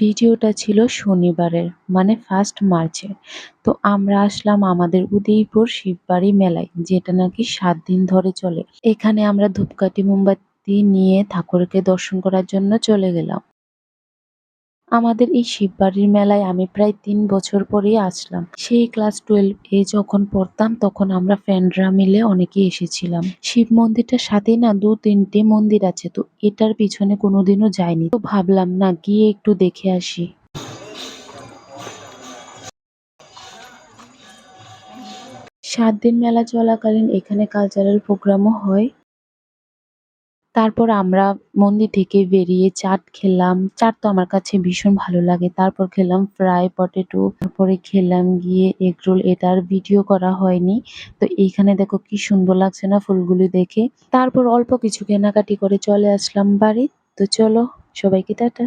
ভিডিওটা ছিল শনিবারের, মানে 1st মার্চের। তো আমরা আসলাম আমাদের উদয়পুর শিববাড়ি মেলায়, যেটা নাকি ৭ দিন ধরে চলে। এখানে আমরা ধূপকাঠি মোমবাতি নিয়ে ঠাকুরকে দর্শন করার জন্য চলে গেলাম। আমাদের এই শিববাড়ির মেলায় আমি প্রায় ৩ বছর পরেই আসলাম। সেই ক্লাস 12 এ যখন পড়তাম তখন আমরা ফ্রেন্ডরা মিলে অনেকেই এসেছিলাম। শিব মন্দিরটার সাথেই না ২-৩ টে মন্দির আছে, তো এটার পিছনে কোনোদিনও যাইনি। তো ভাবলাম না গিয়ে একটু দেখে আসি। ৭ দিন মেলা চলাকালীন এখানে কালচারাল প্রোগ্রামও হয়। তারপর আমরা মন্দির থেকে বেরিয়ে চাট খেলাম। চাট তো আমার কাছে ভীষণ ভালো লাগে। তারপর খেলাম ফ্রাই পটেটো, তারপরে খেলাম গিয়ে এগরোল। এটা আর ভিডিও করা হয়নি। তো এইখানে দেখো কি সুন্দর লাগছে না ফুলগুলি দেখে। তারপর অল্প কিছু কেনাকাটি করে চলে আসলাম বাড়ি। তো চলো সবাইকে টাটা।